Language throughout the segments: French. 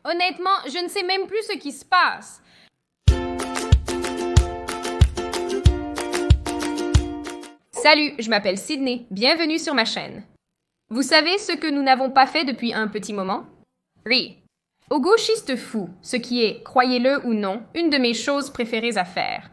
Honnêtement, je ne sais même plus ce qui se passe. Salut, je m'appelle Sydney. Bienvenue sur ma chaîne. Vous savez ce que nous n'avons pas fait depuis un petit moment? Oui. Aux gauchistes fous, ce qui est, croyez-le ou non, une de mes choses préférées à faire.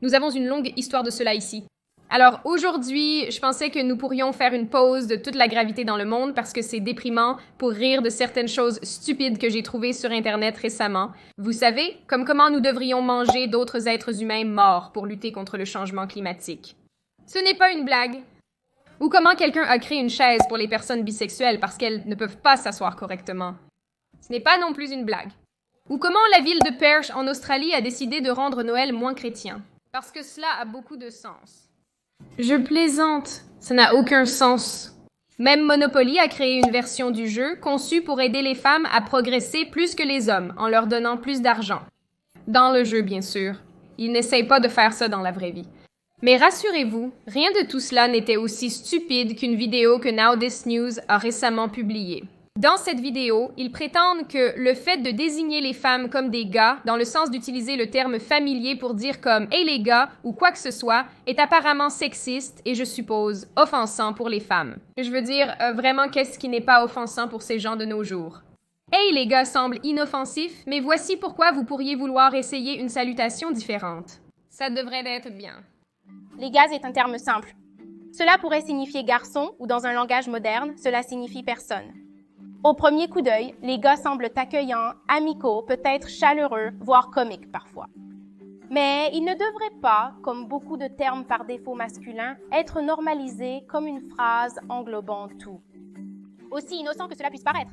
Nous avons une longue histoire de cela ici. Alors aujourd'hui, je pensais que nous pourrions faire une pause de toute la gravité dans le monde parce que c'est déprimant pour rire de certaines choses stupides que j'ai trouvées sur Internet récemment. Vous savez, comme comment nous devrions manger d'autres êtres humains morts pour lutter contre le changement climatique. Ce n'est pas une blague. Ou comment quelqu'un a créé une chaise pour les personnes bisexuelles parce qu'elles ne peuvent pas s'asseoir correctement. Ce n'est pas non plus une blague. Ou comment la ville de Perth en Australie a décidé de rendre Noël moins chrétien. Parce que cela a beaucoup de sens. Je plaisante, ça n'a aucun sens. Même Monopoly a créé une version du jeu conçue pour aider les femmes à progresser plus que les hommes en leur donnant plus d'argent. Dans le jeu, bien sûr. Ils n'essayent pas de faire ça dans la vraie vie. Mais rassurez-vous, rien de tout cela n'était aussi stupide qu'une vidéo que Now This News a récemment publiée. Dans cette vidéo, ils prétendent que le fait de désigner les femmes comme des gars, dans le sens d'utiliser le terme familier pour dire comme « Hey les gars » ou quoi que ce soit, est apparemment sexiste et, je suppose, offensant pour les femmes. Je veux dire, vraiment, qu'est-ce qui n'est pas offensant pour ces gens de nos jours? « Hey les gars » semble inoffensif, mais voici pourquoi vous pourriez vouloir essayer une salutation différente. Ça devrait être bien. Les gars est un terme simple. Cela pourrait signifier garçon ou dans un langage moderne, cela signifie personne. Au premier coup d'œil, les gars semblent accueillants, amicaux, peut-être chaleureux, voire comiques parfois. Mais ils ne devraient pas, comme beaucoup de termes par défaut masculins, être normalisés comme une phrase englobant tout. Aussi innocent que cela puisse paraître.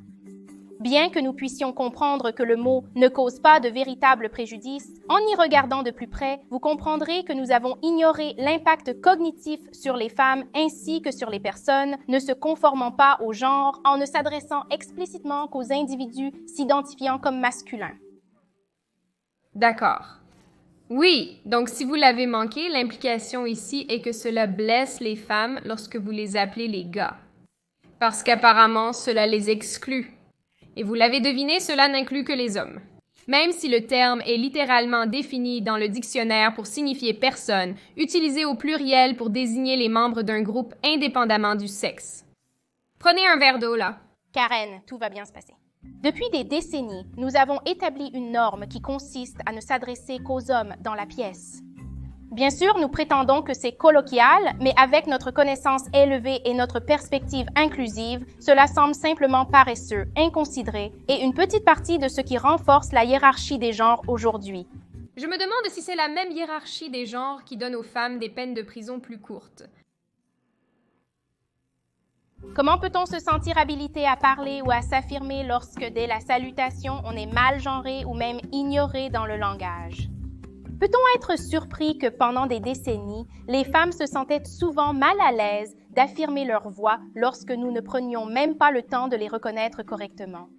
Bien que nous puissions comprendre que le mot ne cause pas de véritables préjudices, en y regardant de plus près, vous comprendrez que nous avons ignoré l'impact cognitif sur les femmes ainsi que sur les personnes ne se conformant pas au genre en ne s'adressant explicitement qu'aux individus s'identifiant comme masculins. D'accord. Oui, donc si vous l'avez manqué, l'implication ici est que cela blesse les femmes lorsque vous les appelez les gars. Parce qu'apparemment, cela les exclut. Et vous l'avez deviné, cela n'inclut que les hommes. Même si le terme est littéralement défini dans le dictionnaire pour signifier personne, utilisé au pluriel pour désigner les membres d'un groupe indépendamment du sexe. Prenez un verre d'eau, là. Karen, tout va bien se passer. Depuis des décennies, nous avons établi une norme qui consiste à ne s'adresser qu'aux hommes dans la pièce. Bien sûr, nous prétendons que c'est colloquial, mais avec notre connaissance élevée et notre perspective inclusive, cela semble simplement paresseux, inconsidéré et une petite partie de ce qui renforce la hiérarchie des genres aujourd'hui. Je me demande si c'est la même hiérarchie des genres qui donne aux femmes des peines de prison plus courtes. Comment peut-on se sentir habilité à parler ou à s'affirmer lorsque, dès la salutation, on est mal genré ou même ignoré dans le langage? Peut-on être surpris que pendant des décennies, les femmes se sentaient souvent mal à l'aise d'affirmer leur voix lorsque nous ne prenions même pas le temps de les reconnaître correctement?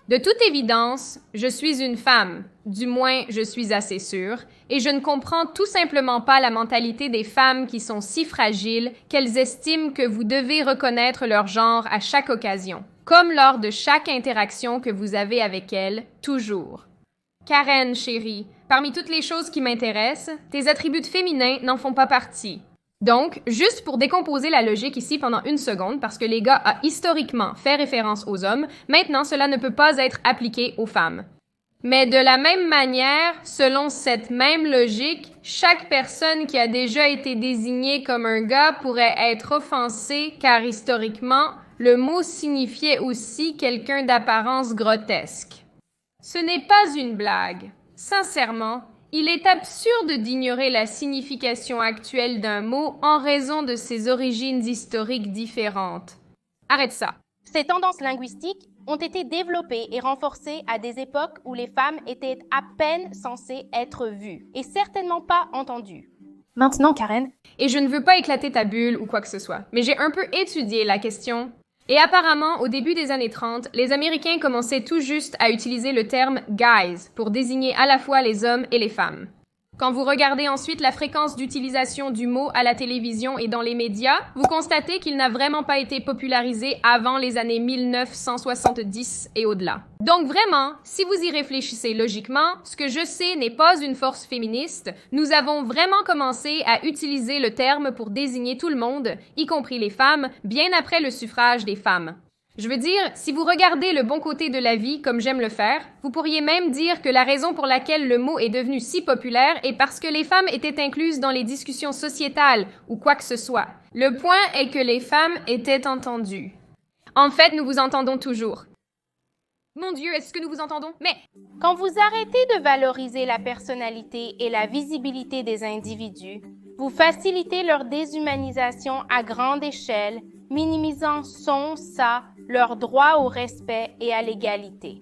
De toute évidence, je suis une femme, du moins je suis assez sûre, et je ne comprends tout simplement pas la mentalité des femmes qui sont si fragiles qu'elles estiment que vous devez reconnaître leur genre à chaque occasion, comme lors de chaque interaction que vous avez avec elles, toujours. Karen, chérie, parmi toutes les choses qui m'intéressent, tes attributs féminins n'en font pas partie. Donc, juste pour décomposer la logique ici pendant une seconde, parce que les gars a historiquement fait référence aux hommes, maintenant cela ne peut pas être appliqué aux femmes. Mais de la même manière, selon cette même logique, chaque personne qui a déjà été désignée comme un gars pourrait être offensée car historiquement, le mot signifiait aussi quelqu'un d'apparence grotesque. Ce n'est pas une blague. Sincèrement, il est absurde d'ignorer la signification actuelle d'un mot en raison de ses origines historiques différentes. Arrête ça. Ces tendances linguistiques ont été développées et renforcées à des époques où les femmes étaient à peine censées être vues et certainement pas entendues. Maintenant, Karen. Et je ne veux pas éclater ta bulle ou quoi que ce soit, mais j'ai un peu étudié la question. Et apparemment, au début des années 30, les Américains commençaient tout juste à utiliser le terme « guys » pour désigner à la fois les hommes et les femmes. Quand vous regardez ensuite la fréquence d'utilisation du mot à la télévision et dans les médias, vous constatez qu'il n'a vraiment pas été popularisé avant les années 1970 et au-delà. Donc vraiment, si vous y réfléchissez logiquement, ce que je sais n'est pas une force féministe, nous avons vraiment commencé à utiliser le terme pour désigner tout le monde, y compris les femmes, bien après le suffrage des femmes. Je veux dire, si vous regardez le bon côté de la vie comme j'aime le faire, vous pourriez même dire que la raison pour laquelle le mot est devenu si populaire est parce que les femmes étaient incluses dans les discussions sociétales ou quoi que ce soit. Le point est que les femmes étaient entendues. En fait, nous vous entendons toujours. Mon Dieu, est-ce que nous vous entendons? Mais quand vous arrêtez de valoriser la personnalité et la visibilité des individus, vous facilitez leur déshumanisation à grande échelle, minimisant ça, leur droit au respect et à l'égalité.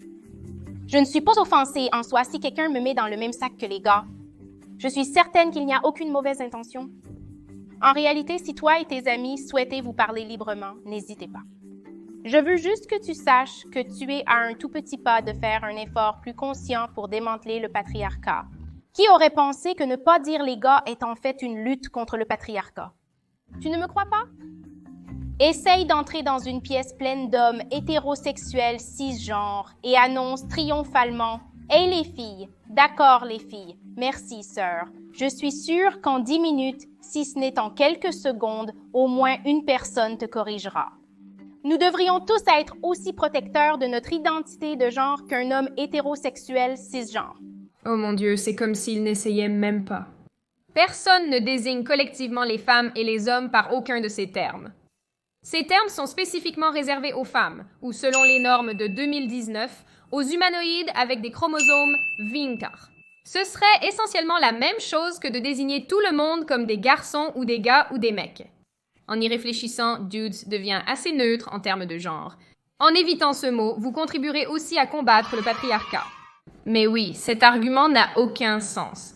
Je ne suis pas offensée en soi si quelqu'un me met dans le même sac que les gars. Je suis certaine qu'il n'y a aucune mauvaise intention. En réalité, si toi et tes amis souhaitez vous parler librement, n'hésitez pas. Je veux juste que tu saches que tu es à un tout petit pas de faire un effort plus conscient pour démanteler le patriarcat. Qui aurait pensé que ne pas dire les gars est en fait une lutte contre le patriarcat? Tu ne me crois pas? Essaye d'entrer dans une pièce pleine d'hommes hétérosexuels cisgenres et annonce triomphalement « Hey les filles, d'accord les filles, merci sœur. Je suis sûre qu'en 10 minutes, si ce n'est en quelques secondes, au moins une personne te corrigera. » Nous devrions tous être aussi protecteurs de notre identité de genre qu'un homme hétérosexuel cisgenre. Oh mon Dieu, c'est comme s'ils n'essayaient même pas. Personne ne désigne collectivement les femmes et les hommes par aucun de ces termes. Ces termes sont spécifiquement réservés aux femmes, ou selon les normes de 2019, aux humanoïdes avec des chromosomes Vinkar. Ce serait essentiellement la même chose que de désigner tout le monde comme des garçons ou des gars ou des mecs. En y réfléchissant, dudes devient assez neutre en termes de genre. En évitant ce mot, vous contribuerez aussi à combattre le patriarcat. Mais oui, cet argument n'a aucun sens.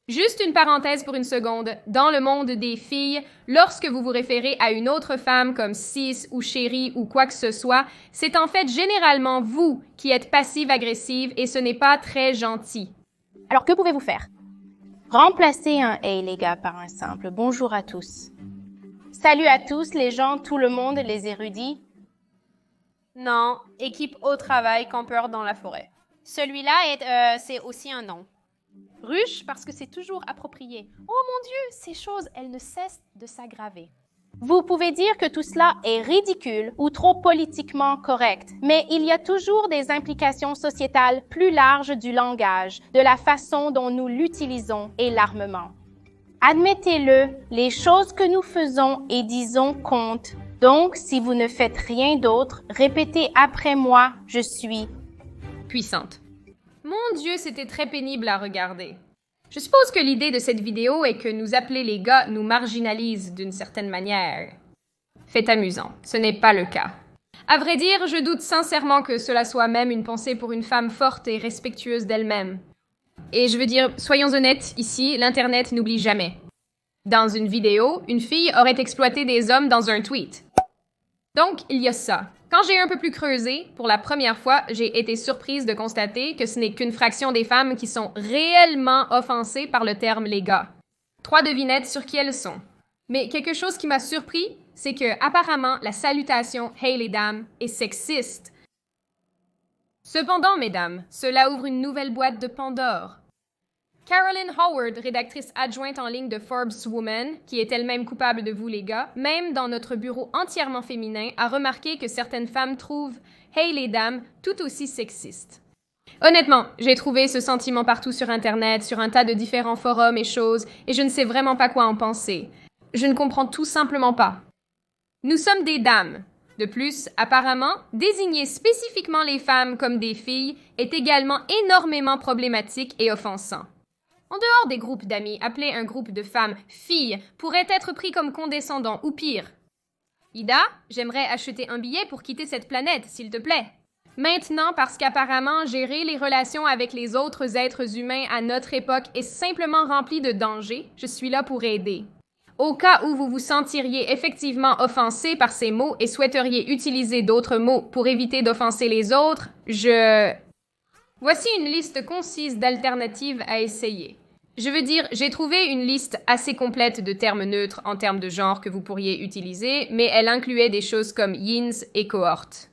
Juste une parenthèse pour une seconde, dans le monde des filles, lorsque vous vous référez à une autre femme comme cis ou chérie ou quoi que ce soit, c'est en fait généralement vous qui êtes passive-agressive et ce n'est pas très gentil. Alors que pouvez-vous faire? Remplacez un « Hey les gars » par un simple « Bonjour à tous ». Salut à tous les gens, tout le monde, les érudits. Non, équipe au travail, campeur dans la forêt. Celui-là, c'est aussi un nom. Ruche, parce que c'est toujours approprié. Oh mon Dieu, ces choses, elles ne cessent de s'aggraver. Vous pouvez dire que tout cela est ridicule ou trop politiquement correct, mais il y a toujours des implications sociétales plus larges du langage, de la façon dont nous l'utilisons et l'armement. Admettez-le, les choses que nous faisons et disons comptent. Donc, si vous ne faites rien d'autre, répétez après moi « Je suis » puissante. Mon Dieu, c'était très pénible à regarder. Je suppose que l'idée de cette vidéo est que nous appeler les gars nous marginalise d'une certaine manière. Fait amusant, ce n'est pas le cas. À vrai dire, je doute sincèrement que cela soit même une pensée pour une femme forte et respectueuse d'elle-même. Et je veux dire, soyons honnêtes, ici, l'Internet n'oublie jamais. Dans une vidéo, une fille aurait exploité des hommes dans un tweet. Donc, il y a ça. Quand j'ai un peu plus creusé, pour la première fois, j'ai été surprise de constater que ce n'est qu'une fraction des femmes qui sont réellement offensées par le terme « les gars ». 3 devinettes sur qui elles sont. Mais quelque chose qui m'a surpris, c'est que, apparemment, la salutation « Hey les dames » est sexiste. Cependant, mesdames, cela ouvre une nouvelle boîte de Pandore. Carolyn Howard, rédactrice adjointe en ligne de Forbes Woman, qui est elle-même coupable de vous les gars, même dans notre bureau entièrement féminin, a remarqué que certaines femmes trouvent « Hey les dames » tout aussi sexiste. Honnêtement, j'ai trouvé ce sentiment partout sur Internet, sur un tas de différents forums et choses, et je ne sais vraiment pas quoi en penser. Je ne comprends tout simplement pas. Nous sommes des dames. De plus, apparemment, désigner spécifiquement les femmes comme des filles est également énormément problématique et offensant. En dehors des groupes d'amis, appeler un groupe de femmes « filles » pourrait être pris comme condescendant ou pire. Ida, j'aimerais acheter un billet pour quitter cette planète, s'il te plaît. Maintenant, parce qu'apparemment, gérer les relations avec les autres êtres humains à notre époque est simplement rempli de dangers, je suis là pour aider. Au cas où vous vous sentiriez effectivement offensé par ces mots et souhaiteriez utiliser d'autres mots pour éviter d'offenser les autres, Voici une liste concise d'alternatives à essayer. Je veux dire, j'ai trouvé une liste assez complète de termes neutres en termes de genre que vous pourriez utiliser, mais elle incluait des choses comme yins et cohorte.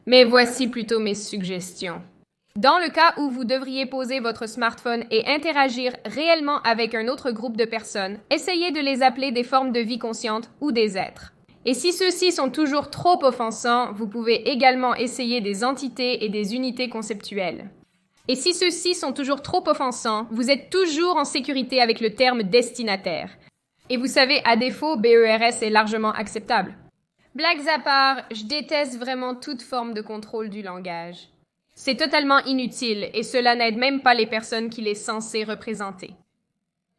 Mais voici plutôt mes suggestions. Dans le cas où vous devriez poser votre smartphone et interagir réellement avec un autre groupe de personnes, essayez de les appeler des formes de vie consciente ou des êtres. Et si ceux-ci sont toujours trop offensants, vous pouvez également essayer des entités et des unités conceptuelles. Et si ceux-ci sont toujours trop offensants, vous êtes toujours en sécurité avec le terme destinataire. Et vous savez, à défaut, BERS est largement acceptable. Blagues à part, je déteste vraiment toute forme de contrôle du langage. C'est totalement inutile et cela n'aide même pas les personnes qu'il est censé représenter.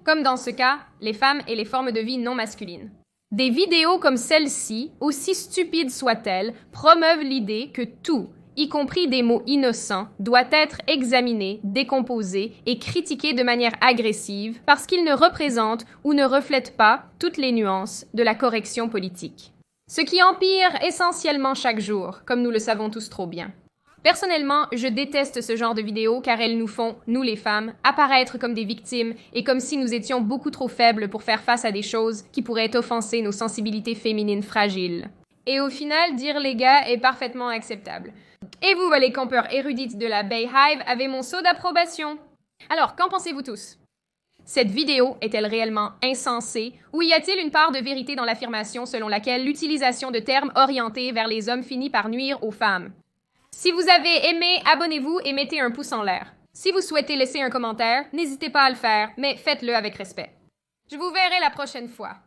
Comme dans ce cas, les femmes et les formes de vie non masculines. Des vidéos comme celle-ci, aussi stupides soient-elles, promeuvent l'idée que tout, y compris des mots innocents, doit être examiné, décomposé et critiqué de manière agressive parce qu'ils ne représentent ou ne reflètent pas toutes les nuances de la correction politique. Ce qui empire essentiellement chaque jour, comme nous le savons tous trop bien. Personnellement, je déteste ce genre de vidéos car elles nous font, nous les femmes, apparaître comme des victimes et comme si nous étions beaucoup trop faibles pour faire face à des choses qui pourraient offenser nos sensibilités féminines fragiles. Et au final, dire les gars est parfaitement acceptable. Et vous, les campeurs érudites de la Bayhive, avez mon sceau d'approbation. Alors, qu'en pensez-vous tous? Cette vidéo est-elle réellement insensée ou y a-t-il une part de vérité dans l'affirmation selon laquelle l'utilisation de termes orientés vers les hommes finit par nuire aux femmes? Si vous avez aimé, abonnez-vous et mettez un pouce en l'air. Si vous souhaitez laisser un commentaire, n'hésitez pas à le faire, mais faites-le avec respect. Je vous verrai la prochaine fois.